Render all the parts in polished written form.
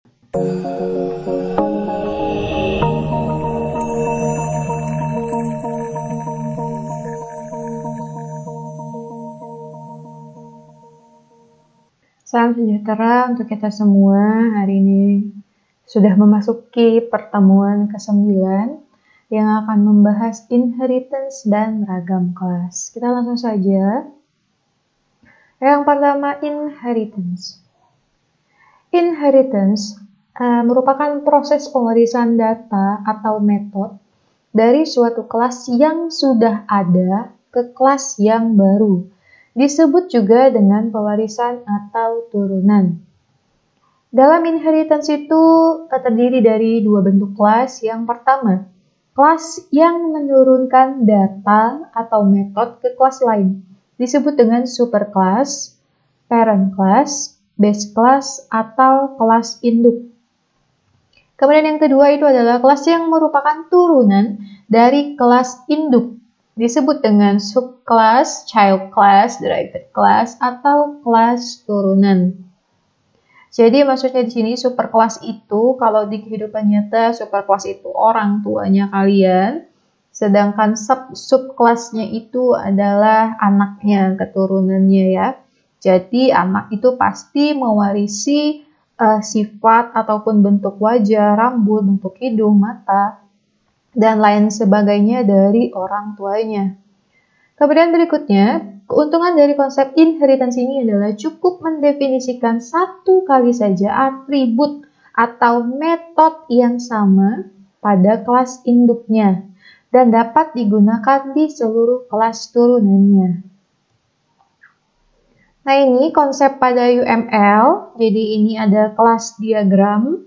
Salam sejahtera untuk kita semua. Hari ini sudah memasuki pertemuan ke-9 yang akan membahas inheritance dan ragam kelas. Kita langsung saja. Yang pertama, inheritance. Inheritance merupakan proses pewarisan data atau metode dari suatu kelas yang sudah ada ke kelas yang baru. Disebut juga dengan pewarisan atau turunan. Dalam inheritance itu terdiri dari dua bentuk kelas. Yang pertama, kelas yang menurunkan data atau metode ke kelas lain. Disebut dengan superclass, parent class, base class, atau kelas induk. Kemudian yang kedua itu adalah kelas yang merupakan turunan dari kelas induk. Disebut dengan subclass, child class, derived class, atau kelas turunan. Jadi maksudnya di sini superclass itu kalau di kehidupan nyata superclass itu orang tuanya kalian, sedangkan subclassnya itu adalah anaknya, keturunannya ya. Jadi anak itu pasti mewarisi sifat ataupun bentuk wajah, rambut, bentuk hidung, mata, dan lain sebagainya dari orang tuanya. Kemudian berikutnya, keuntungan dari konsep inheritance ini adalah cukup mendefinisikan satu kali saja atribut atau metode yang sama pada kelas induknya dan dapat digunakan di seluruh kelas turunannya. Nah, ini konsep pada UML. Jadi ini ada kelas diagram.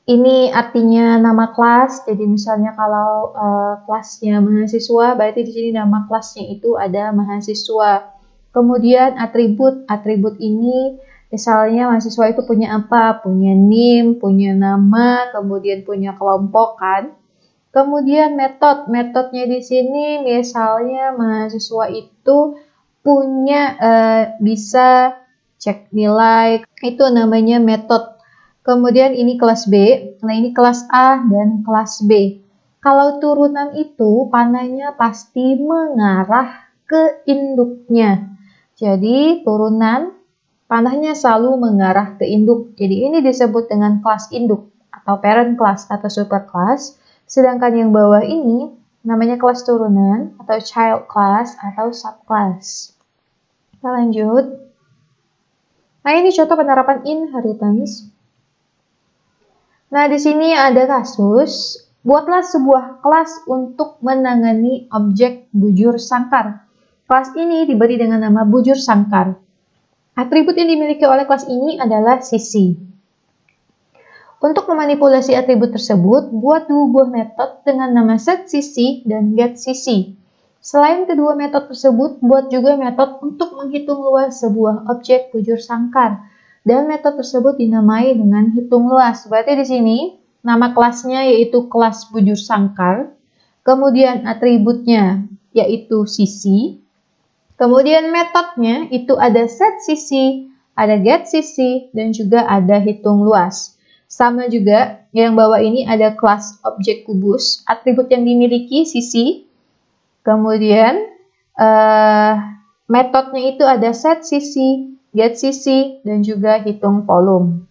Ini artinya nama kelas. Jadi misalnya kalau kelasnya mahasiswa, berarti di sini nama kelasnya itu ada mahasiswa. Kemudian atribut ini misalnya mahasiswa itu punya apa? Punya NIM, punya nama, kemudian punya kelompok kan. Kemudian metodenya di sini misalnya mahasiswa itu punya bisa cek nilai, itu namanya metode. Kemudian ini kelas B, nah ini kelas A dan kelas B. Kalau turunan itu panahnya pasti mengarah ke induknya. Jadi turunan panahnya selalu mengarah ke induk. Jadi ini disebut dengan kelas induk atau parent class atau superclass. Sedangkan yang bawah ini namanya kelas turunan atau child class atau subclass. Kita lanjut. Nah ini contoh penerapan inheritance. Nah, di sini ada kasus, buatlah sebuah kelas untuk menangani objek bujur sangkar. Kelas ini diberi dengan nama bujur sangkar. Atribut yang dimiliki oleh kelas ini adalah sisi. Untuk memanipulasi atribut tersebut, buat dua buah metode dengan nama set sisi dan get sisi. Selain kedua metode tersebut, buat juga metode untuk menghitung luas sebuah objek bujur sangkar. Dan metode tersebut dinamai dengan hitung luas. Berarti di sini nama kelasnya yaitu kelas bujur sangkar. Kemudian atributnya yaitu sisi. Kemudian metodenya itu ada set sisi, ada get sisi, dan juga ada hitung luas. Sama juga yang bawah ini ada kelas objek kubus. Atribut yang dimiliki sisi. Kemudian metodenya itu ada set sisi, get sisi, dan juga hitung volume.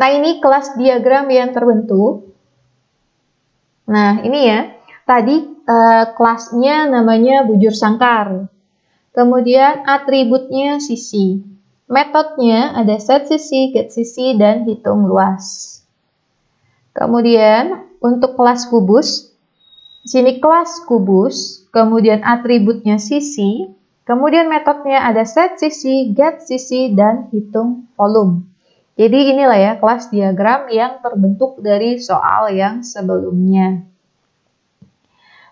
Nah, ini kelas diagram yang terbentuk. Nah, ini ya. Tadi kelasnya namanya bujur sangkar. Kemudian atributnya sisi. Metodenya ada set sisi, get sisi, dan hitung luas. Kemudian untuk kelas kubus, di sini kelas kubus, kemudian atributnya sisi. Kemudian metodenya ada set sisi, get sisi, dan hitung volume. Jadi inilah ya kelas diagram yang terbentuk dari soal yang sebelumnya.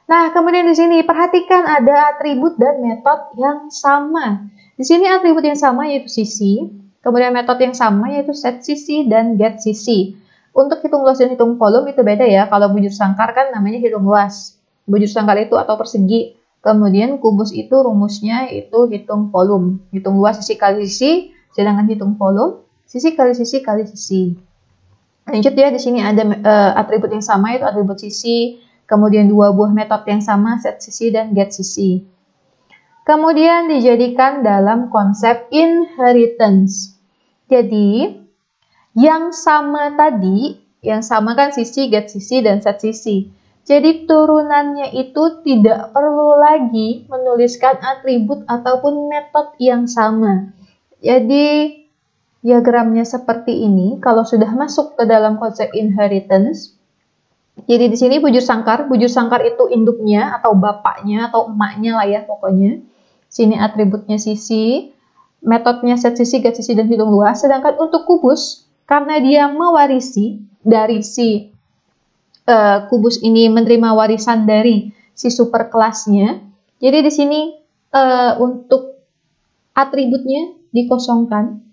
Nah, kemudian di sini perhatikan ada atribut dan metode yang sama. Di sini atribut yang sama yaitu sisi, kemudian metode yang sama yaitu set sisi dan get sisi. Untuk hitung luas dan hitung volume itu beda ya. Kalau bujur sangkar kan namanya hitung luas. Bujur sangkar itu atau persegi. Kemudian kubus itu rumusnya itu hitung volume. Hitung luas sisi kali sisi, sedangkan hitung volume Sisi kali sisi kali sisi. Lanjut ya, di sini ada atribut yang sama, yaitu atribut sisi, kemudian dua buah metode yang sama, set sisi dan get sisi. Kemudian dijadikan dalam konsep inheritance. Jadi, yang sama tadi, yang sama kan sisi, get sisi, dan set sisi. Jadi turunannya itu tidak perlu lagi menuliskan atribut ataupun metode yang sama. Jadi diagramnya seperti ini, kalau sudah masuk ke dalam konsep inheritance. Jadi di sini bujur sangkar itu induknya atau bapaknya atau emaknya lah ya pokoknya. Sini atributnya sisi, metodenya set sisi, get sisi, dan hitung luas. Sedangkan untuk kubus, karena dia mewarisi dari si kubus ini menerima warisan dari si superkelasnya. Jadi di sini untuk atributnya dikosongkan.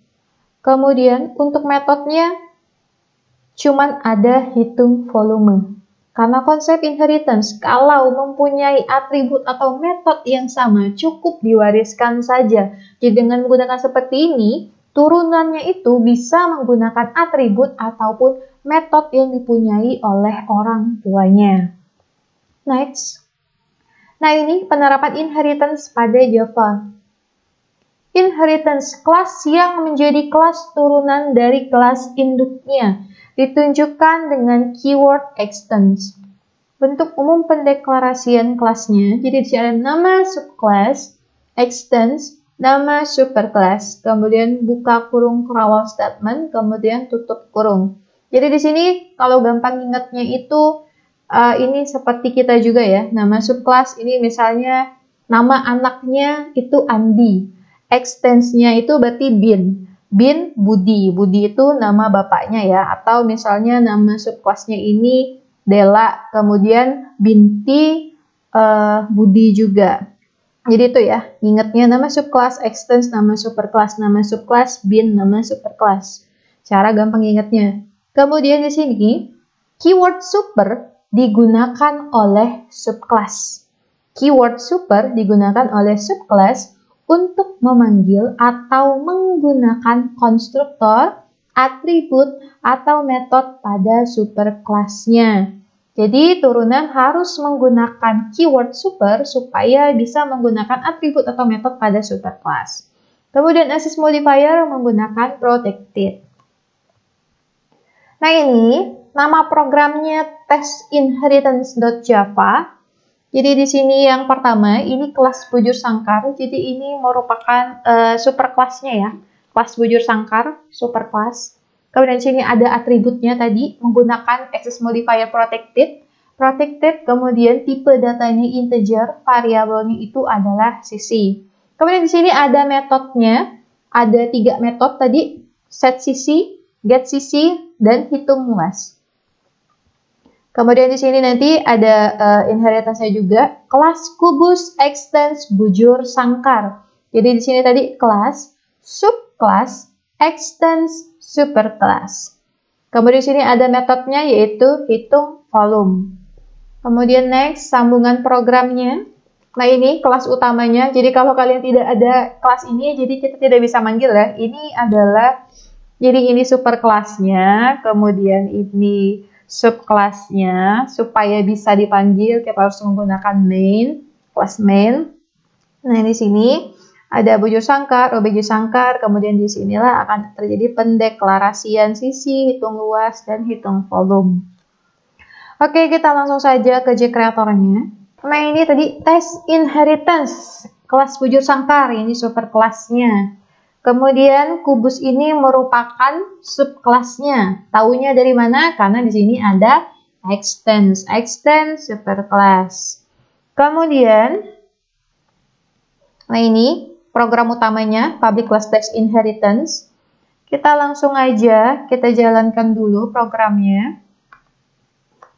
Kemudian untuk metodenya cuman ada hitung volume. Karena konsep inheritance, kalau mempunyai atribut atau metode yang sama, cukup diwariskan saja. Jadi dengan menggunakan seperti ini, turunannya itu bisa menggunakan atribut ataupun metode yang dipunyai oleh orang tuanya. Next. Nah ini penerapan inheritance pada Java. Inheritance, kelas yang menjadi kelas turunan dari kelas induknya, ditunjukkan dengan keyword extends. Bentuk umum pendeklarasian kelasnya, jadi di sini ada nama subclass, extends, nama superclass, kemudian buka kurung krawal statement, kemudian tutup kurung. Jadi di sini kalau gampang ingatnya itu ini seperti kita juga ya, nama subclass ini misalnya nama anaknya itu Andi, extends-nya itu berarti Bin. Bin Budi, Budi itu nama bapaknya ya, atau misalnya nama subkelasnya ini Dela, kemudian Binti Budi juga. Jadi itu ya, ingatnya nama subkelas, extends, nama superkelas, nama subkelas, bin, nama superkelas. Cara gampang ingatnya. Kemudian di sini keyword super digunakan oleh subkelas. Keyword super digunakan oleh subkelas untuk memanggil atau menggunakan konstruktor, atribut, atau metode pada superkelasnya. Jadi turunan harus menggunakan keyword super supaya bisa menggunakan atribut atau metode pada superkelas. Kemudian assist modifier menggunakan protected. Nah ini nama programnya testinheritance.java. Jadi di sini yang pertama, ini kelas bujur sangkar. Jadi ini merupakan superkelasnya ya. Kelas bujur sangkar, superkelas. Kemudian di sini ada atributnya tadi, menggunakan access modifier protected. Protected, kemudian tipe datanya integer, variabelnya itu adalah sisi. Kemudian di sini ada metodenya. Ada 3 metode tadi, set sisi, get sisi, dan hitung luas. Kemudian di sini nanti ada inheritance-nya juga, kelas kubus extends bujur sangkar. Jadi di sini tadi kelas, subkelas, extends superkelas. Kemudian di sini ada metodenya yaitu hitung volume. Kemudian next, sambungan programnya. Nah ini kelas utamanya. Jadi kalau kalian tidak ada kelas ini, jadi kita tidak bisa manggil ya. Ini adalah, jadi ini superkelasnya, kemudian ini subkelasnya, supaya bisa dipanggil kita harus menggunakan main, kelas main. Nah di sini ada bujur sangkar, objek sangkar, kemudian di sinilah akan terjadi pendeklarasian sisi, hitung luas, dan hitung volume. Oke, kita langsung saja ke JCreator-nya. Nah ini tadi test inheritance, kelas bujur sangkar, ini superkelasnya. Kemudian kubus ini merupakan subkelasnya. Taunya dari mana? Karena di sini ada extends, superclass. Kemudian, nah ini program utamanya public class text inheritance. Kita langsung aja kita jalankan dulu programnya.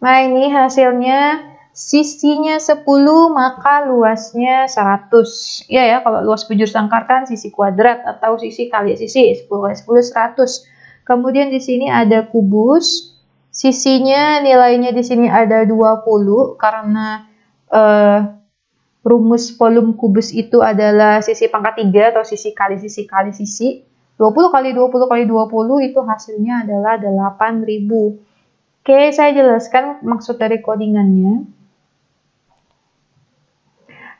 Nah ini hasilnya. Sisinya 10, maka luasnya 100. Ya, kalau luas bujur sangkar kan sisi kuadrat atau sisi kali sisi, 10 kali 10, 100. Kemudian di sini ada kubus. Sisinya nilainya di sini ada 20 karena rumus volume kubus itu adalah sisi pangkat 3 atau sisi kali sisi kali sisi. 20 kali 20 kali 20 itu hasilnya adalah 8.000. Oke, saya jelaskan maksud dari codingannya.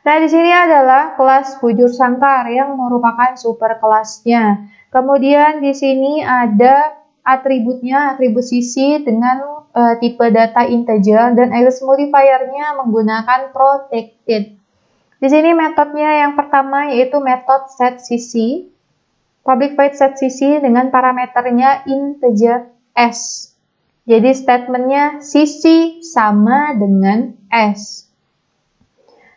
Nah, di sini adalah kelas bujur sangkar yang merupakan super kelasnya. Kemudian di sini ada atributnya, atribut sisi dengan tipe data integer dan access modifier-nya menggunakan protected. Di sini metodenya yang pertama yaitu metode set sisi. Public void set sisi dengan parameternya integer s. Jadi statementnya sisi sama dengan s.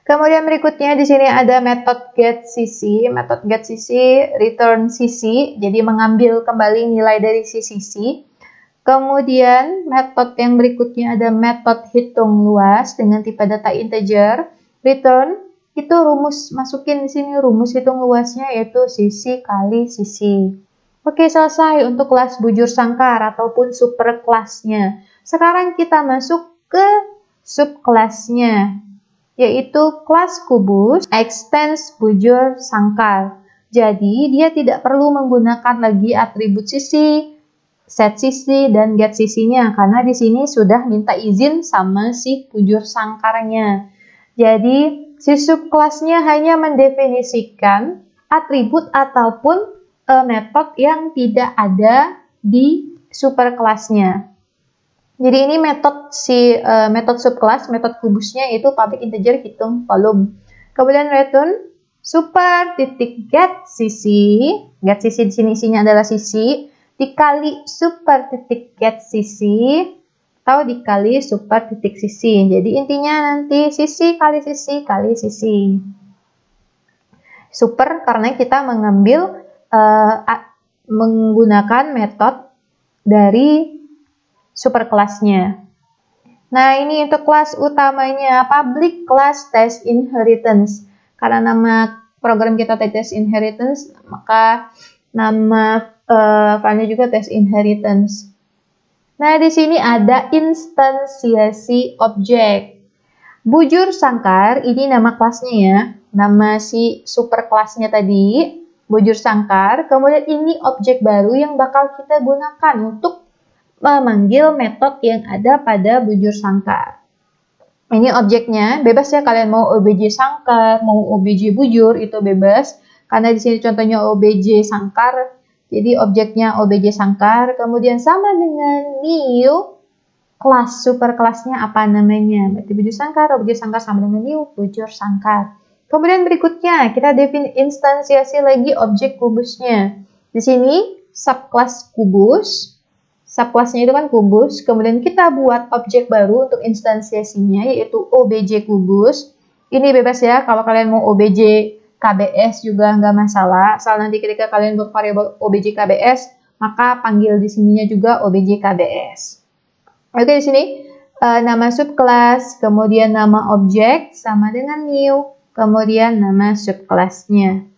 Kemudian berikutnya di sini ada metode get sisi. Metode get sisi return sisi, jadi mengambil kembali nilai dari si sisi. Kemudian metode yang berikutnya ada metode hitung luas dengan tipe data integer. Return itu rumus, masukin di sini rumus hitung luasnya yaitu sisi kali sisi. Oke, selesai untuk kelas bujur sangkar ataupun super kelasnya. Sekarang kita masuk ke subkelasnya, yaitu kelas kubus extends bujur sangkar. Jadi, dia tidak perlu menggunakan lagi atribut sisi, set sisi, dan get sisinya, karena di sini sudah minta izin sama si bujur sangkarnya. Jadi, si subkelasnya hanya mendefinisikan atribut ataupun metode yang tidak ada di superkelasnya. Jadi ini metode subkelas, metode kubusnya itu public integer hitung volume. Kemudian return super titik get sisi di sini isinya adalah sisi dikali super titik get sisi atau dikali super titik sisi. Jadi intinya nanti sisi kali sisi kali sisi. Super karena kita mengambil menggunakan metode dari superkelasnya. Nah, ini untuk kelas utamanya, public class test inheritance. Karena nama program kita test inheritance, maka nama filenya juga test inheritance. Nah, di sini ada instansiasi objek. Bujur sangkar, ini nama kelasnya ya. Nama si superkelasnya tadi, bujur sangkar. Kemudian ini objek baru yang bakal kita gunakan untuk memanggil metode yang ada pada bujur sangkar. Ini objeknya, bebas ya kalian mau obj sangkar, mau obj bujur itu bebas. Karena di sini contohnya obj sangkar, jadi objeknya obj sangkar. Kemudian sama dengan new kelas superkelasnya apa namanya? Berarti bujur sangkar, objek sangkar sama dengan new bujur sangkar. Kemudian berikutnya kita instansiasi lagi objek kubusnya. Di sini subkelas kubus. Subkelasnya itu kan kubus, kemudian kita buat objek baru untuk instansiasinya yaitu obj kubus. Ini bebas ya, kalau kalian mau obj KBS juga nggak masalah. Asal nanti ketika kalian buat variabel obj KBS, maka panggil di sininya juga obj KBS. Oke, di sini nama subkelas, kemudian nama objek sama dengan new, kemudian nama subkelasnya.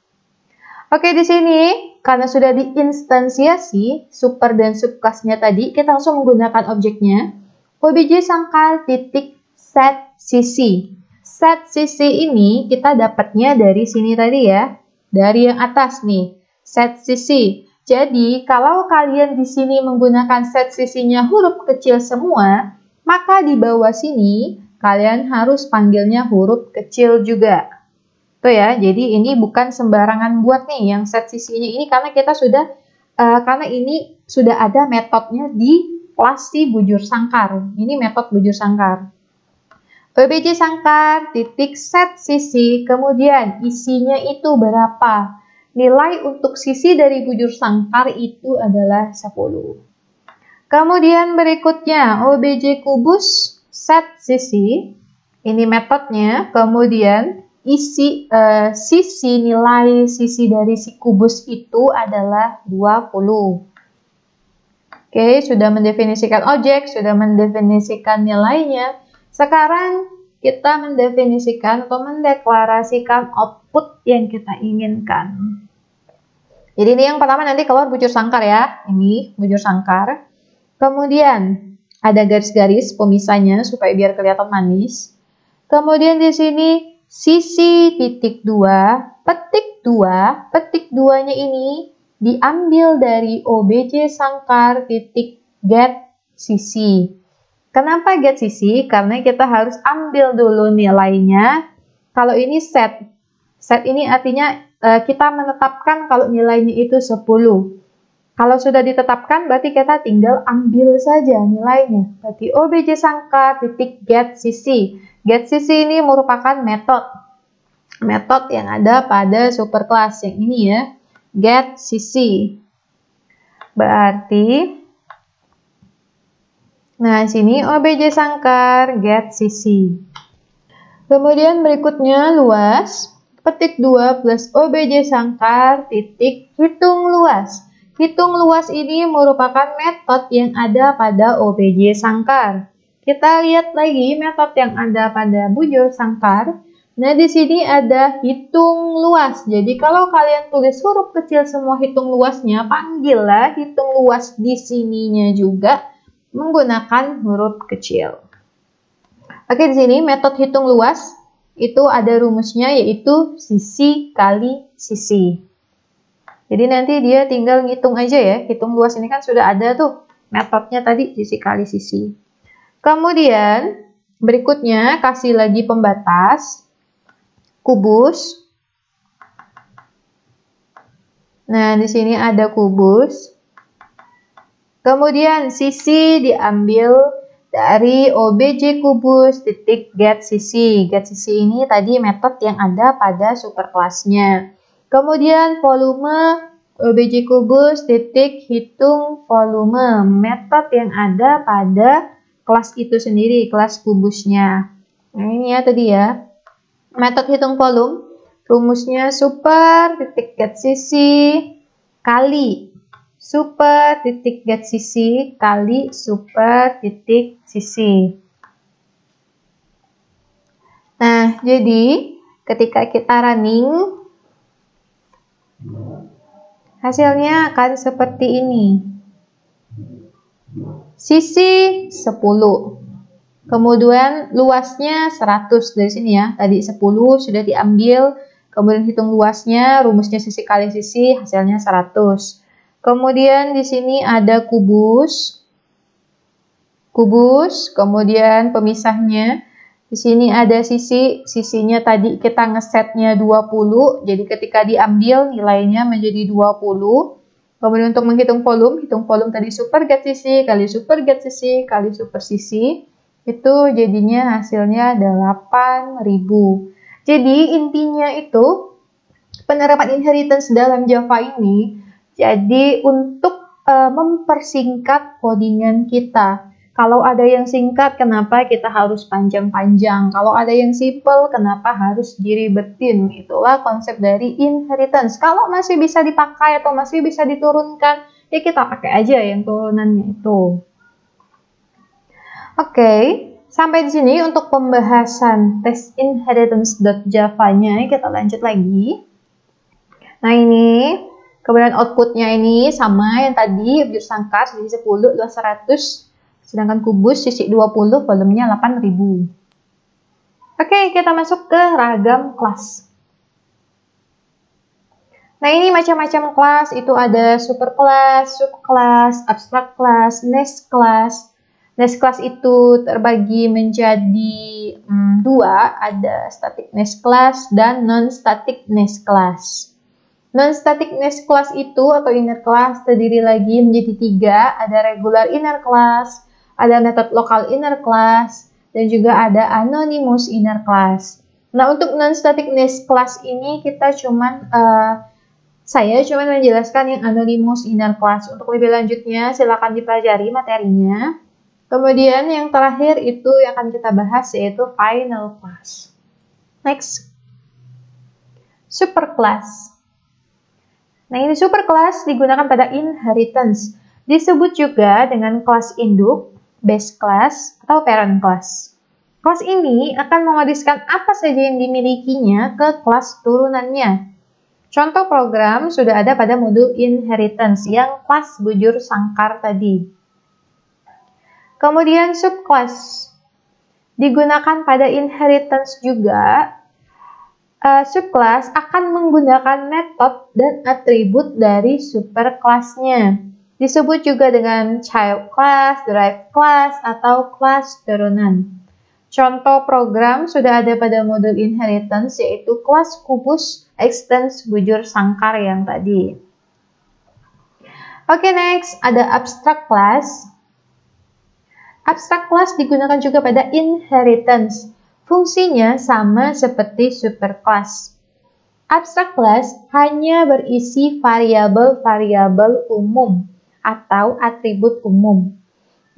Oke, di sini karena sudah diinstansiasi super dan subkelasnya tadi, kita langsung menggunakan objeknya. Obj sangkar titik set sisi. Set sisi ini kita dapatnya dari sini tadi ya, dari yang atas nih, set sisi. Jadi kalau kalian di sini menggunakan set sisinya huruf kecil semua, maka di bawah sini kalian harus panggilnya huruf kecil juga. Tuh ya, jadi ini bukan sembarangan buat nih yang set sisinya ini karena kita sudah karena ini sudah ada metodenya di kelas si bujur sangkar. Ini metode bujur sangkar. Obj sangkar titik set sisi, kemudian isinya itu berapa? Nilai untuk sisi dari bujur sangkar itu adalah 10. Kemudian berikutnya obj kubus set sisi. Ini metodenya, kemudian isi sisi nilai sisi dari si kubus itu adalah 20. Oke, sudah mendefinisikan objek, sudah mendefinisikan nilainya. Sekarang kita mendefinisikan atau mendeklarasikan output yang kita inginkan. Jadi ini yang pertama nanti keluar bujur sangkar ya. Ini bujur sangkar. Kemudian ada garis-garis pemisahnya supaya biar kelihatan manis. Kemudian di sini sisi titik 2, petik 2, petik 2-nya ini diambil dari OBJ sangkar titik get sisi. Kenapa get sisi? Karena kita harus ambil dulu nilainya. Kalau ini set. Set ini artinya kita menetapkan kalau nilainya itu 10. Kalau sudah ditetapkan, berarti kita tinggal ambil saja nilainya. Berarti OBJ sangkar titik get sisi. Get sisi ini merupakan metode yang ada pada superclass yang ini ya. Get sisi. Berarti, nah sini OBJ sangkar get sisi. Kemudian berikutnya luas. Petik 2 plus OBJ sangkar titik hitung luas. Hitung luas ini merupakan metode yang ada pada OBJ sangkar. Kita lihat lagi metode yang ada pada bujur sangkar. Nah, di sini ada hitung luas. Jadi, kalau kalian tulis huruf kecil semua hitung luasnya, panggillah hitung luas di sininya juga menggunakan huruf kecil. Oke, di sini metode hitung luas itu ada rumusnya yaitu sisi kali sisi. Jadi nanti dia tinggal ngitung aja ya. Hitung luas ini kan sudah ada tuh metodenya tadi sisi kali sisi. Kemudian berikutnya kasih lagi pembatas kubus. Nah, di sini ada kubus. Kemudian sisi diambil dari OBJ kubus titik get sisi. Get sisi ini tadi metode yang ada pada superclass-nya. Kemudian volume OBJ kubus titik hitung volume. Metode yang ada pada kelas itu sendiri, kelas kubusnya. Nah, ini ya tadi ya. Metode hitung volume. Rumusnya super titik get sisi kali super titik get sisi kali super titik sisi. Nah, jadi ketika kita running, hasilnya akan seperti ini. Sisi 10. Kemudian luasnya 100 dari sini ya. Tadi 10 sudah diambil, kemudian hitung luasnya, rumusnya sisi kali sisi, hasilnya 100. Kemudian di sini ada kubus, kemudian pemisahnya. Di sini ada sisi, sisinya tadi kita ngesetnya 20, jadi ketika diambil nilainya menjadi 20. Kemudian untuk menghitung volume, hitung volume tadi super get sisi kali super get sisi kali super sisi, itu jadinya hasilnya 8.000. Jadi intinya itu penerapan inheritance dalam Java ini. Jadi untuk mempersingkat codingan kita. Kalau ada yang singkat, kenapa kita harus panjang-panjang? Kalau ada yang simple, kenapa harus diribetin? Itulah konsep dari inheritance. Kalau masih bisa dipakai atau masih bisa diturunkan, ya kita pakai aja yang turunannya itu. Oke, sampai di sini untuk pembahasan tes inheritance.java-nya. Kita lanjut lagi. Nah ini. Kemudian outputnya ini sama yang tadi, bujur sangkar sisi 10, luas 100, sedangkan kubus sisi 20, volumenya 8.000. Oke, kita masuk ke ragam kelas. Nah ini macam-macam kelas, itu ada superclass, subclass, abstract class, nest class. Nest class itu terbagi menjadi dua, ada static nest class dan non-static nest class. Non-static nest class itu atau inner class terdiri lagi menjadi 3, ada regular inner class, ada method local inner class, dan juga ada anonymous inner class. Nah untuk non-static nest class ini kita saya cuma menjelaskan yang anonymous inner class. Untuk lebih lanjutnya silakan dipelajari materinya. Kemudian yang terakhir itu yang akan kita bahas yaitu final class. Next, superclass. Nah, ini superclass digunakan pada inheritance. Disebut juga dengan kelas induk, base class, atau parent class. Kelas ini akan mewariskan apa saja yang dimilikinya ke kelas turunannya. Contoh program sudah ada pada modul inheritance yang kelas bujur sangkar tadi. Kemudian subclass digunakan pada inheritance juga. subclass akan menggunakan metode dan atribut dari superclass-nya. Disebut juga dengan child class, derived class, atau kelas turunan. Contoh program sudah ada pada modul inheritance, yaitu kelas kubus, extends, bujur sangkar yang tadi. Oke, next ada abstract class. Abstract class digunakan juga pada inheritance. Fungsinya sama seperti superclass. Abstract class hanya berisi variabel-variabel umum atau atribut umum.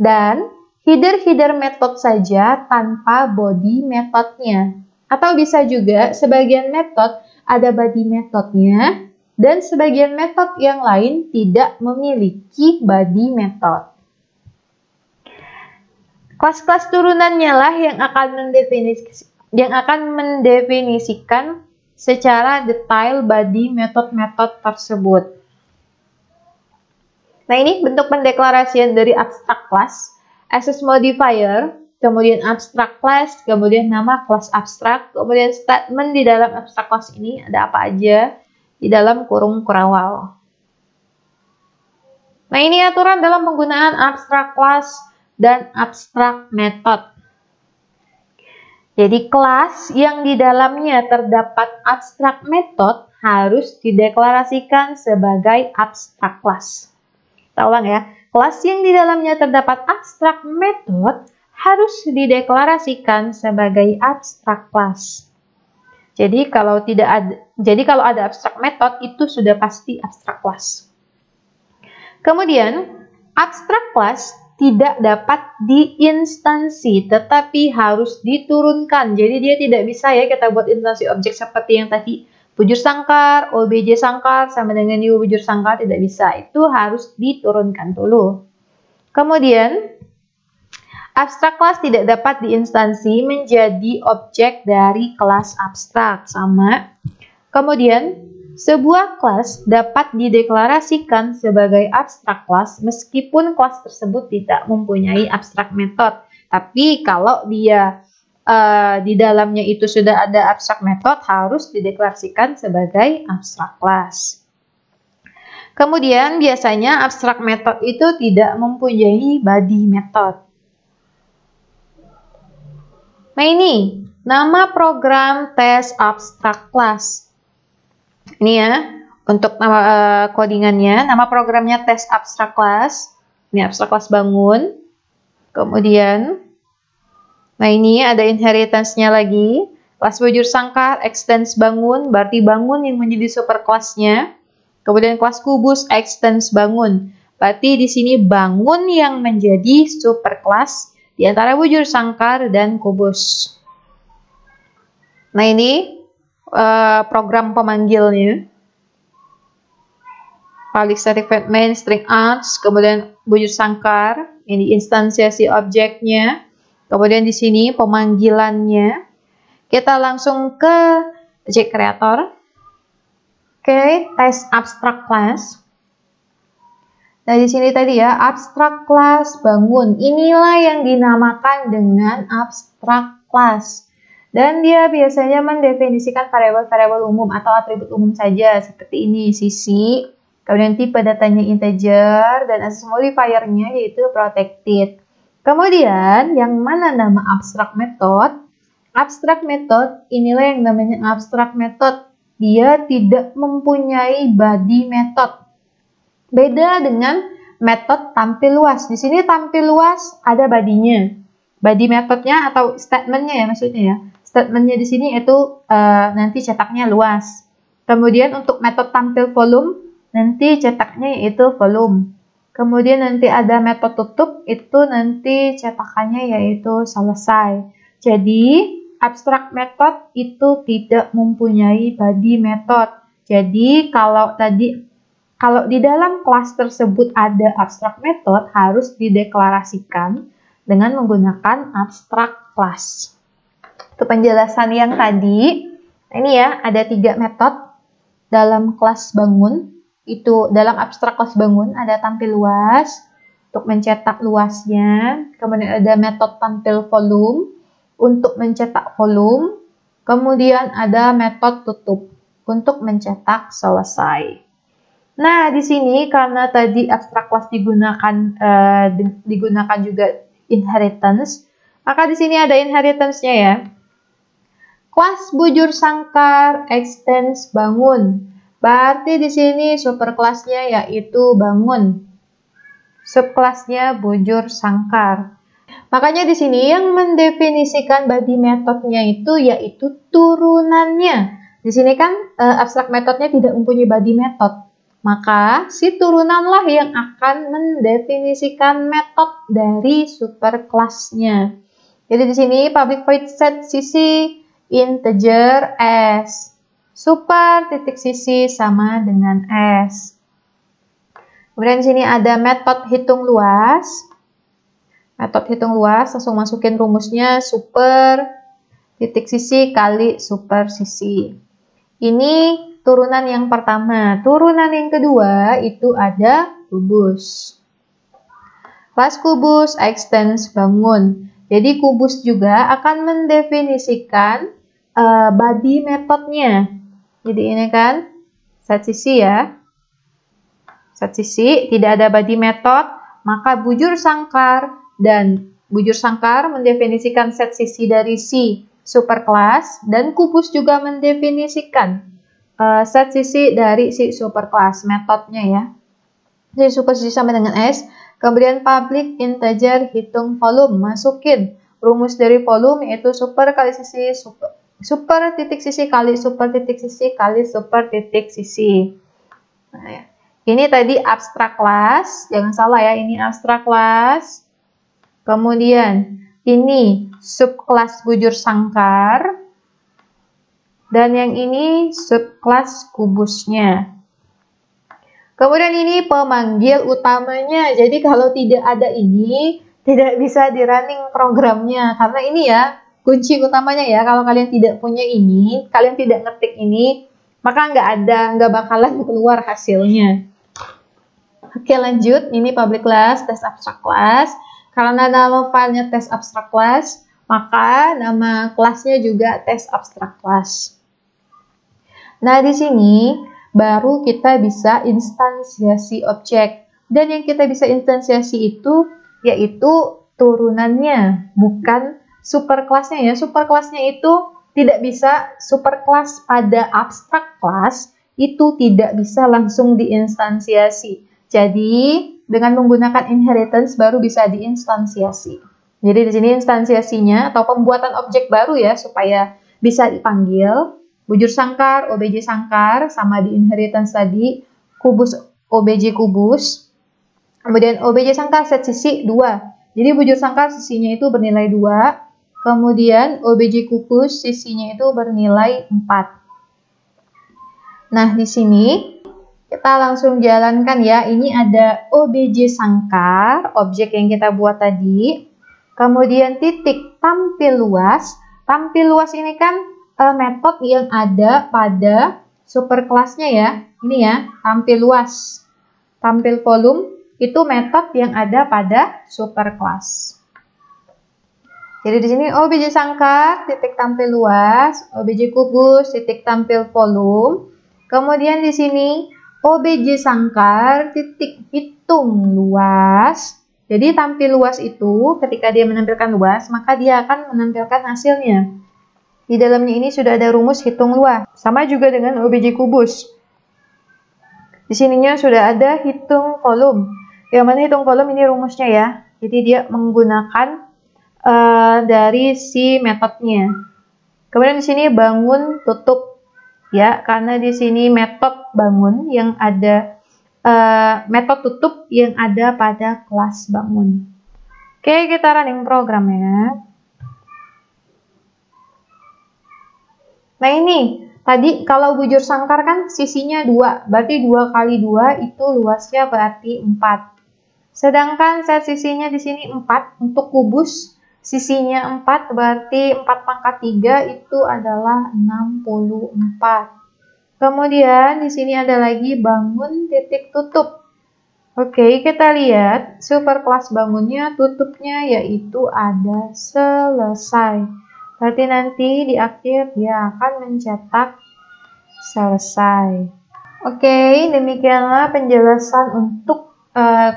Dan header-header method saja tanpa body methodnya. Atau bisa juga sebagian method ada body methodnya dan sebagian method yang lain tidak memiliki body method. Kelas-kelas turunannya lah yang akan mendefinisikan secara detail body metode-metode tersebut. Nah, ini bentuk pendeklarasian dari abstract class, access modifier, kemudian abstract class, kemudian nama kelas abstrak, kemudian statement di dalam abstract class ini ada apa aja di dalam kurung kurawal. Nah, ini aturan dalam penggunaan abstract class dan abstract method. Jadi kelas yang di dalamnya terdapat abstract method harus dideklarasikan sebagai abstract class. Kita ulang ya, kelas yang di dalamnya terdapat abstract method harus dideklarasikan sebagai abstract class. Jadi kalau ada abstract method itu sudah pasti abstract class. Kemudian abstract class tidak dapat diinstansi, tetapi harus diturunkan. Jadi dia tidak bisa ya kita buat instansi objek seperti yang tadi. Bujur sangkar, OBJ sangkar, sama dengan new bujur sangkar, tidak bisa. Itu harus diturunkan dulu. Kemudian, abstract class tidak dapat diinstansi menjadi objek dari kelas abstrak. Sama. Kemudian, sebuah kelas dapat dideklarasikan sebagai abstract class meskipun kelas tersebut tidak mempunyai abstract method. Tapi kalau dia di dalamnya itu sudah ada abstract method, harus dideklarasikan sebagai abstract class. Kemudian biasanya abstract method itu tidak mempunyai body method. Nah, ini nama program tes abstract class. Ini ya, untuk nama codingannya, nama programnya tes abstract class. Ini abstract class bangun. Kemudian, nah ini ada inheritance-nya lagi. Kelas bujur sangkar, extends bangun, berarti bangun yang menjadi superclass-nya. Kemudian kelas kubus, extends bangun. Berarti di sini bangun yang menjadi superclass di antara bujur sangkar dan kubus. Nah, ini program pemanggilnya. Public static main, string arts, kemudian bujur sangkar, ini instansiasi objeknya. Kemudian di sini pemanggilannya. Kita langsung ke object creator. Oke, tes abstract class. Nah, di sini tadi ya, abstract class bangun. Inilah yang dinamakan dengan abstract class. Dan dia biasanya mendefinisikan variabel-variabel umum atau atribut umum saja, seperti ini, sisi, kemudian tipe datanya integer, dan access modifier-nya yaitu protected. Kemudian, yang mana nama abstract method? Abstract method, inilah yang namanya abstract method. Dia tidak mempunyai body method. Beda dengan metode tampil luas. Di sini tampil luas ada body-nya. Body methodnya atau statement-nya ya maksudnya ya. Statement-nya di sini itu nanti cetaknya luas. Kemudian untuk metode tampil volume, nanti cetaknya yaitu volume. Kemudian nanti ada metode tutup, itu nanti cetakannya yaitu selesai. Jadi, abstract method itu tidak mempunyai body method. Jadi, kalau di dalam kelas tersebut ada abstract method, harus dideklarasikan dengan menggunakan abstract class. Itu penjelasan yang tadi. Nah, ini ya, ada 3 metode dalam kelas bangun. Itu dalam abstrak kelas bangun ada tampil luas untuk mencetak luasnya. Kemudian ada metode tampil volume untuk mencetak volume. Kemudian ada metode tutup untuk mencetak selesai. Nah, di sini karena tadi abstrak class digunakan juga inheritance, maka di sini ada inheritance-nya ya. Kelas bujur sangkar extends bangun. Berarti di sini superkelasnya yaitu bangun. Subkelasnya bujur sangkar. Makanya di sini yang mendefinisikan body metodenya itu yaitu turunannya. Di sini kan abstrak metodenya tidak mempunyai body method. Maka si turunanlah yang akan mendefinisikan metode dari superkelasnya. Jadi di sini public void set sisi integer s. Super titik sisi sama dengan s. Kemudian di sini ada metode hitung luas. Metode hitung luas, langsung masukin rumusnya super titik sisi kali super sisi. Ini turunan yang pertama. Turunan yang kedua itu ada kubus. Kelas kubus extends bangun. Jadi kubus juga akan mendefinisikan body metodenya. Jadi ini kan set sisi ya. Set sisi, tidak ada body method, maka bujur sangkar dan bujur sangkar mendefinisikan set sisi dari si superkelas dan kubus juga mendefinisikan set sisi dari si superkelas metodenya ya. Jadi super sisi sama dengan S. Kemudian public integer hitung volume, masukin rumus dari volume yaitu super kali sisi super titik sisi kali super titik sisi kali super titik sisi. Nah, ya. Ini tadi abstrak class, jangan salah ya, ini abstrak class. Kemudian ini subkelas bujur sangkar. Dan yang ini subkelas kubusnya. Kemudian ini pemanggil utamanya. Jadi kalau tidak ada ini, tidak bisa di running programnya. Karena ini ya, kunci utamanya ya. Kalau kalian tidak punya ini, kalian tidak ngetik ini, maka nggak bakalan keluar hasilnya. Oke lanjut, ini public class, test abstract class. Karena nama filenya test abstract class, maka nama kelasnya juga test abstract class. Nah di sini baru kita bisa instansiasi objek. Dan yang kita bisa instansiasi itu yaitu turunannya, bukan superkelasnya ya. Superkelasnya itu tidak bisa superkelas pada abstract class, itu tidak bisa langsung diinstansiasi. Jadi, dengan menggunakan inheritance baru bisa diinstansiasi. Jadi di sini instansiasinya atau pembuatan objek baru ya supaya bisa dipanggil. Bujur sangkar, OBJ sangkar sama di inheritance tadi, kubus OBJ kubus. Kemudian OBJ sangkar set sisi 2. Jadi bujur sangkar sisinya itu bernilai 2. Kemudian OBJ kubus sisinya itu bernilai 4. Nah, di sini kita langsung jalankan ya. Ini ada OBJ sangkar, objek yang kita buat tadi. Kemudian titik tampil luas. Tampil luas ini kan metode yang ada pada superkelasnya ya. Ini ya, tampil luas. Tampil volume itu metode yang ada pada superkelas. Jadi di sini OBJ sangkar, titik tampil luas, OBJ kubus, titik tampil volume. Kemudian di sini OBJ sangkar titik hitung luas. Jadi tampil luas itu ketika dia menampilkan luas, maka dia akan menampilkan hasilnya. Di dalamnya ini sudah ada rumus hitung luas. Sama juga dengan OBJ kubus. Di sininya sudah ada hitung volume. Yang mana hitung volume ini rumusnya ya. Jadi dia menggunakan dari si metodenya. Kemudian di sini bangun tutup. Ya, karena di sini metode bangun yang ada metode tutup yang ada pada kelas bangun. Oke, kita running program ya. Nah ini tadi kalau bujur sangkar kan sisinya 2, berarti 2 kali 2 itu luasnya berarti 4. Sedangkan set sisinya di sini 4 untuk kubus. Sisinya 4 berarti 4 pangkat 3 itu adalah 64. Kemudian di sini ada lagi bangun titik tutup. Oke, kita lihat superkelas bangunnya tutupnya yaitu ada selesai. Berarti nanti di akhir dia akan mencetak selesai. Oke, demikianlah penjelasan untuk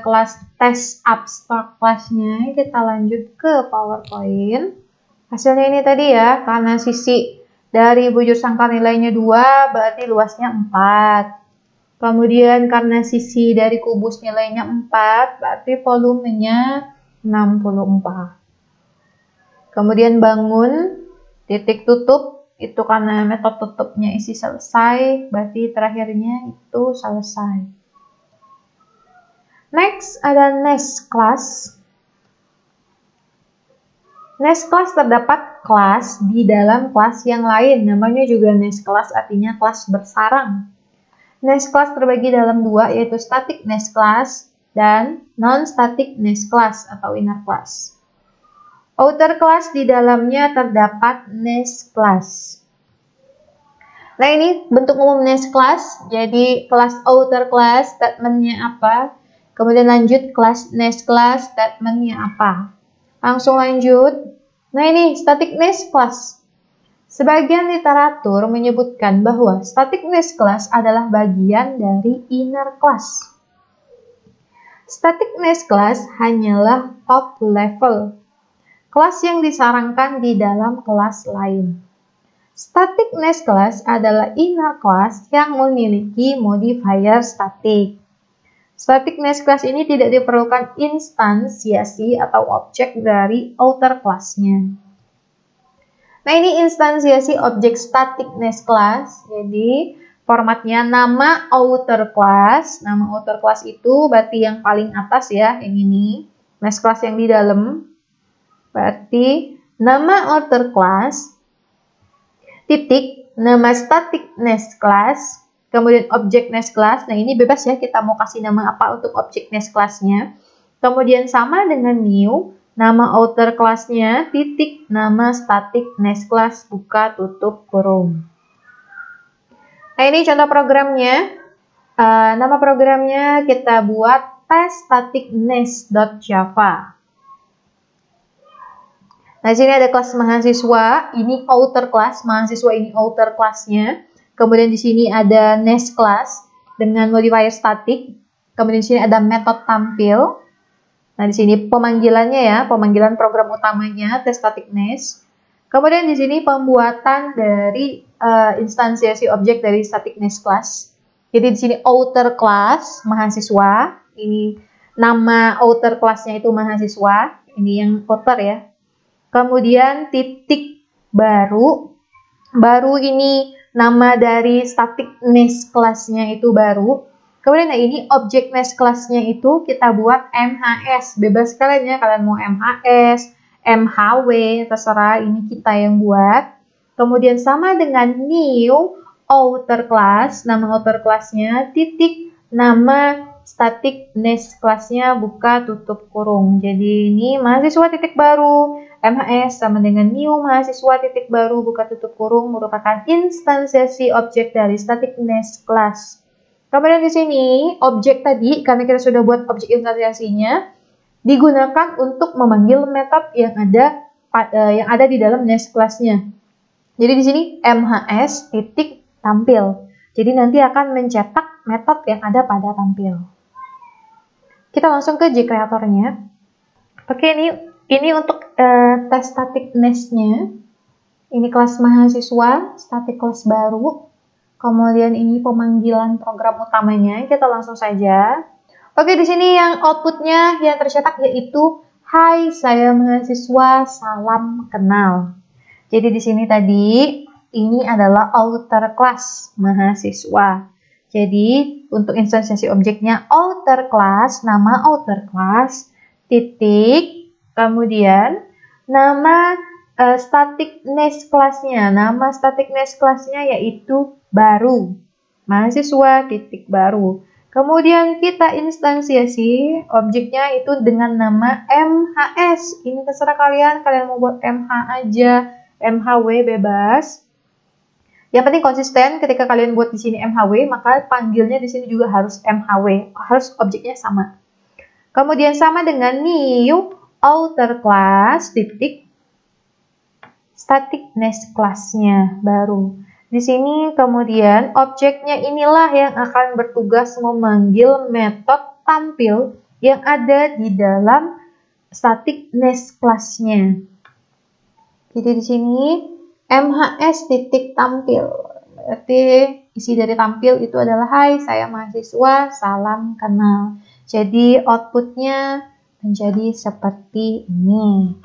kelas tes abstrak kelasnya. Kita lanjut ke PowerPoint. Hasilnya ini tadi ya, karena sisi dari bujur sangkar nilainya 2, berarti luasnya 4. Kemudian karena sisi dari kubus nilainya 4, berarti volumenya 64. Kemudian bangun, titik tutup, itu karena metode tutupnya isi selesai, berarti terakhirnya itu selesai. Next, ada nest class. Nest class terdapat kelas di dalam kelas yang lain. Namanya juga nest class, artinya kelas bersarang. Nest class terbagi dalam 2, yaitu static nest class dan non-static nest class atau inner class. Outer class di dalamnya terdapat nest class. Nah, ini bentuk umum nest class. Jadi kelas outer class statementnya apa? Kemudian lanjut kelas nest class statementnya apa? Langsung lanjut. Nah, ini static nest class. Sebagian literatur menyebutkan bahwa static nest class adalah bagian dari inner class. Static nest class hanyalah top level, kelas yang disarankan di dalam kelas lain. Static nest class adalah inner class yang memiliki modifier static. Static nest class ini tidak diperlukan instansiasi atau objek dari outer class-nya. Nah, ini instansiasi objek static nest class. Jadi formatnya nama outer class. Nama outer class itu berarti yang paling atas ya, yang ini. Nest class yang di dalam. Berarti nama outer class titik nama static nest class, kemudian objek nest class. Nah, ini bebas ya, kita mau kasih nama apa untuk objek nest class-nya. Kemudian sama dengan new, nama outer class-nya titik nama static nest class buka tutup kurung. Nah, ini contoh programnya. Nama programnya kita buat test_static_nest.java. Nah, di sini ada kelas mahasiswa, ini outer class, mahasiswa ini outer class-nya. Kemudian di sini ada nest class dengan modifier static. Kemudian di sini ada metode tampil. Nah, di sini pemanggilannya ya, pemanggilan program utamanya test static nest. Kemudian di sini pembuatan dari instansiasi objek dari static nest class. Jadi di sini outer class mahasiswa, ini nama outer class-nya itu mahasiswa, ini yang outer ya. Kemudian titik baru ini nama dari static nest class-nya itu baru. Kemudian nah ini objek nest class-nya itu kita buat MHS. Bebas kalian ya, kalian mau MHS, MHW, terserah, ini kita yang buat. Kemudian sama dengan new outer class, nama outer class-nya titik nama static nest class-nya buka tutup kurung. Jadi ini mahasiswa titik baru, MHS sama dengan new mahasiswa titik baru buka tutup kurung merupakan instansiasi objek dari static nest class. Kemudian di sini objek tadi, karena kita sudah buat objek instansiasinya, digunakan untuk memanggil metode yang ada di dalam nest class-nya. Jadi di sini MHS titik tampil. Jadi nanti akan mencetak metode yang ada pada tampil. Kita langsung ke G-creator-nya. Oke, ini untuk tes static nest-nya. Ini kelas mahasiswa, static kelas baru. Kemudian ini pemanggilan program utamanya. Kita langsung saja. Oke, di sini yang outputnya yang tercetak yaitu Hai, saya mahasiswa, salam kenal. Jadi di sini tadi ini adalah outer class mahasiswa. Jadi untuk instansiasi objeknya outer class, nama outer class, titik, kemudian nama static nest class-nya. Nama static nest class-nya yaitu baru. Mahasiswa titik baru. Kemudian kita instansiasi objeknya itu dengan nama MHS. Ini terserah kalian mau buat MH aja, MHW bebas. Yang penting konsisten, ketika kalian buat di sini MHW, maka panggilnya di sini juga harus MHW, harus objeknya sama. Kemudian sama dengan new outer class titik static nest class-nya baru. Di sini kemudian objeknya inilah yang akan bertugas memanggil metode tampil yang ada di dalam static nest class-nya. Jadi di sini MHS titik tampil. Berarti isi dari tampil itu adalah hai saya mahasiswa, salam kenal. Jadi outputnya menjadi seperti ini.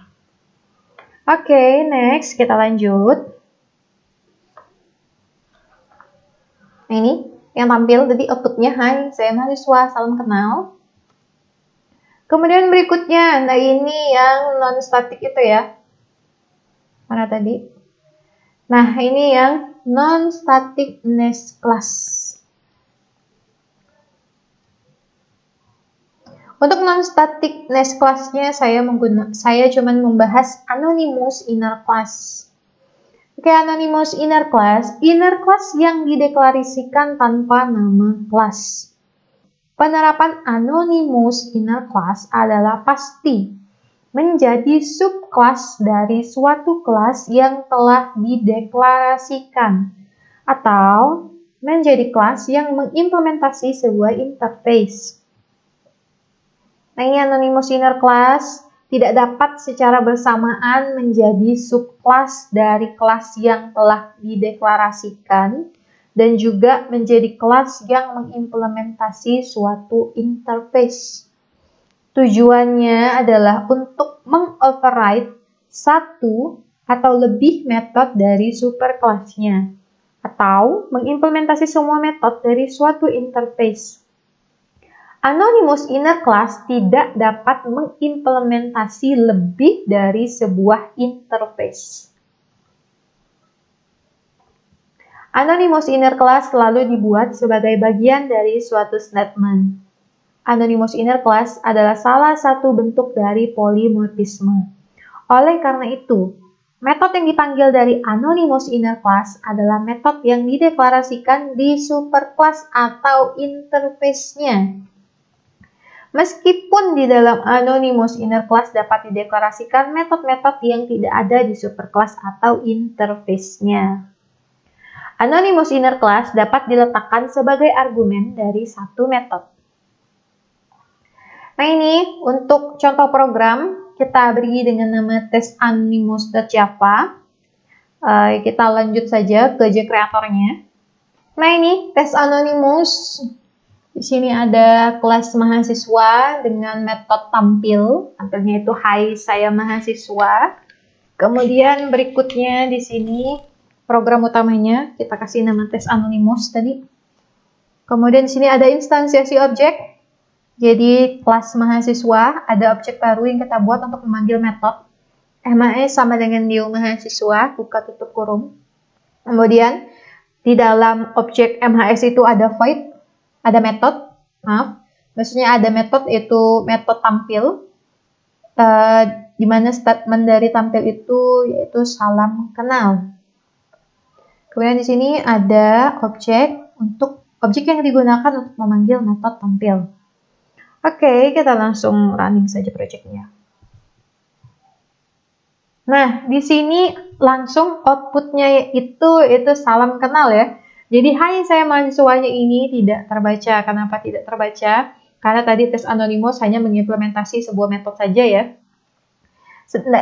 Oke, next kita lanjut. Nah, ini yang tampil jadi outputnya hai saya mahasiswa, salam kenal. Kemudian berikutnya, nah ini yang non-static itu ya. Mana tadi? Nah, ini yang non-static nest class. Untuk non-static nest class-nya saya cuma membahas anonymous inner class. Oke, anonymous inner class yang dideklarasikan tanpa nama kelas. Penerapan anonymous inner class adalah pasti menjadi subkelas dari suatu kelas yang telah dideklarasikan atau menjadi kelas yang mengimplementasi sebuah interface. Nah, ini anonymous inner class tidak dapat secara bersamaan menjadi subkelas dari kelas yang telah dideklarasikan dan juga menjadi kelas yang mengimplementasi suatu interface. Tujuannya adalah untuk mengoverride satu atau lebih metode dari superkelasnya atau mengimplementasi semua metode dari suatu interface. Anonymous inner class tidak dapat mengimplementasi lebih dari sebuah interface. Anonymous inner class selalu dibuat sebagai bagian dari suatu statement. Anonymous inner class adalah salah satu bentuk dari polimorfisme. Oleh karena itu, metode yang dipanggil dari anonymous inner class adalah metode yang dideklarasikan di superclass atau interface-nya. Meskipun di dalam anonymous inner class dapat dideklarasikan metode-metode yang tidak ada di superclass atau interface-nya. Anonymous inner class dapat diletakkan sebagai argumen dari satu metode. Nah, ini untuk contoh program kita beri dengan nama tesanonymous.java. Kita lanjut saja ke JCreator-nya. Nah, ini tesanonymous. Di sini ada kelas mahasiswa dengan metode tampil. Tampilnya itu hai saya mahasiswa. Kemudian berikutnya di sini program utamanya kita kasih nama tesanonymous tadi. Kemudian di sini ada instansiasi objek. Jadi kelas mahasiswa ada objek baru yang kita buat untuk memanggil metode. MHS sama dengan new mahasiswa, buka tutup kurung. Kemudian di dalam objek MHS itu ada void. Ada metode, maksudnya ada metode itu metode tampil, di mana statement dari tampil itu yaitu salam kenal. Kemudian di sini ada objek yang digunakan untuk memanggil metode tampil. Oke, kita langsung running saja projectnya. Nah, di sini langsung outputnya itu salam kenal ya. Jadi, hai saya mahasiswanya ini tidak terbaca. Kenapa tidak terbaca? Karena tadi tes anonymous hanya mengimplementasi sebuah metode saja ya.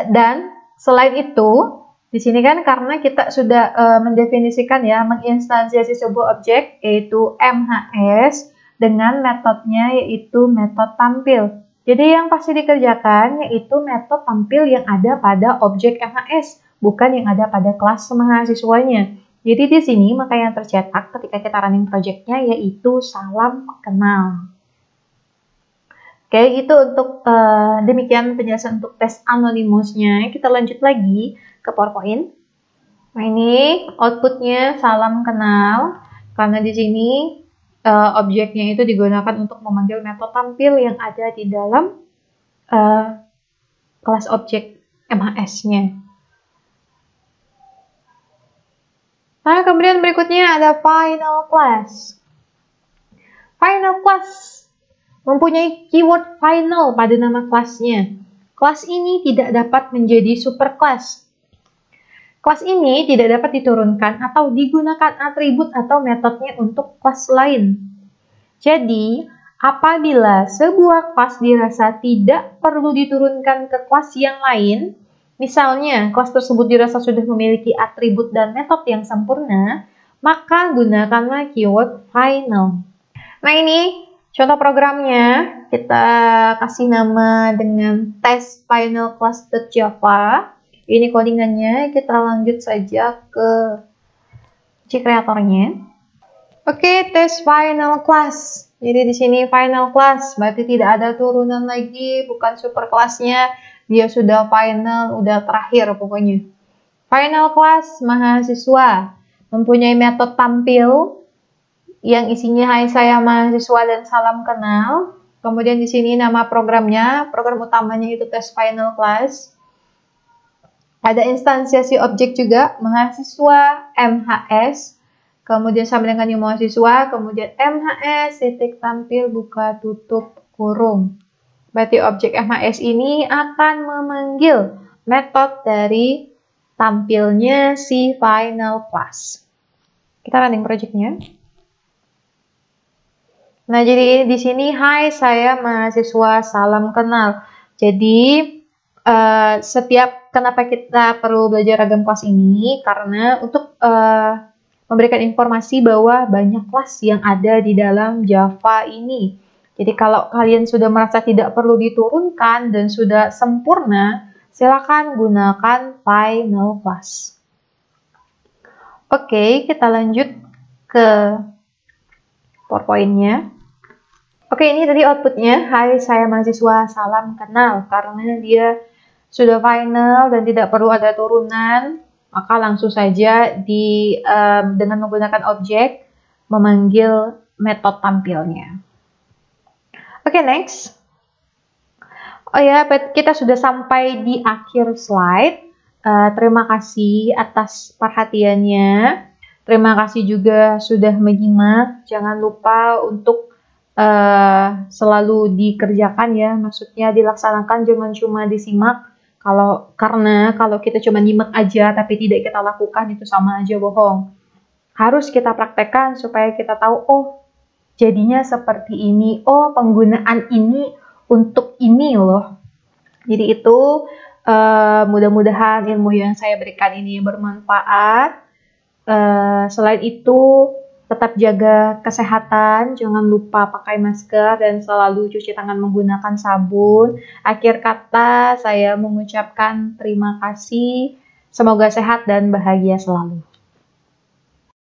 Dan selain itu, di sini kan karena kita sudah mendefinisikan ya, menginstansiasi sebuah objek yaitu MHS dengan metodenya yaitu metode tampil. Jadi yang pasti dikerjakan yaitu metode tampil yang ada pada objek MHS, bukan yang ada pada kelas mahasiswanya. Jadi di sini maka yang tercetak ketika kita running projectnya yaitu salam kenal. Oke, itu untuk demikian penjelasan untuk tes anonymousnya. Kita lanjut lagi ke PowerPoint. Nah, ini outputnya salam kenal karena di sini objeknya itu digunakan untuk memanggil metode tampil yang ada di dalam kelas objek MHS-nya. Nah, kemudian berikutnya ada final class. Final class mempunyai keyword final pada nama kelasnya. Kelas ini tidak dapat menjadi superclass. Kelas ini tidak dapat diturunkan atau digunakan atribut atau metodenya untuk kelas lain. Jadi, apabila sebuah kelas dirasa tidak perlu diturunkan ke kelas yang lain, misalnya kelas tersebut dirasa sudah memiliki atribut dan metode yang sempurna, maka gunakanlah keyword final. Nah, ini contoh programnya. Kita kasih nama dengan test final class.java. Ini codingannya. Kita lanjut saja ke creatornya. Oke, test final class. Jadi di sini final class, berarti tidak ada turunan lagi, bukan super kelasnya. Dia sudah final, udah terakhir pokoknya. Final class mahasiswa mempunyai metode tampil yang isinya hai saya mahasiswa dan salam kenal. Kemudian di sini nama programnya, program utamanya itu test final class. Ada instansiasi objek juga, mahasiswa MHS. Kemudian sama dengan new mahasiswa, kemudian MHS titik tampil buka tutup kurung. Berarti objek MHS ini akan memanggil metode dari tampilnya si final class. Kita running projectnya. Nah, jadi di sini, hai saya mahasiswa, salam kenal. Jadi, kenapa kita perlu belajar ragam kelas ini? Karena untuk memberikan informasi bahwa banyak kelas yang ada di dalam Java ini. Jadi, kalau kalian sudah merasa tidak perlu diturunkan dan sudah sempurna, silakan gunakan final class. Oke, kita lanjut ke PowerPoint-nya. Oke, ini tadi outputnya. Hai, saya mahasiswa, salam kenal. Karena dia sudah final dan tidak perlu ada turunan, maka langsung saja dengan menggunakan objek memanggil metode tampilnya. Oke, next. Oh ya, kita sudah sampai di akhir slide. Terima kasih atas perhatiannya. Terima kasih juga sudah menyimak. Jangan lupa untuk selalu dikerjakan ya, maksudnya dilaksanakan, jangan cuma disimak. Karena kalau kita cuma nyimak aja tapi tidak kita lakukan, itu sama aja bohong. Harus kita praktekkan supaya kita tahu, oh jadinya seperti ini, oh penggunaan ini untuk ini loh. Jadi itu mudah-mudahan ilmu yang saya berikan ini bermanfaat. Selain itu, tetap jaga kesehatan, jangan lupa pakai masker dan selalu cuci tangan menggunakan sabun. Akhir kata, saya mengucapkan terima kasih. Semoga sehat dan bahagia selalu.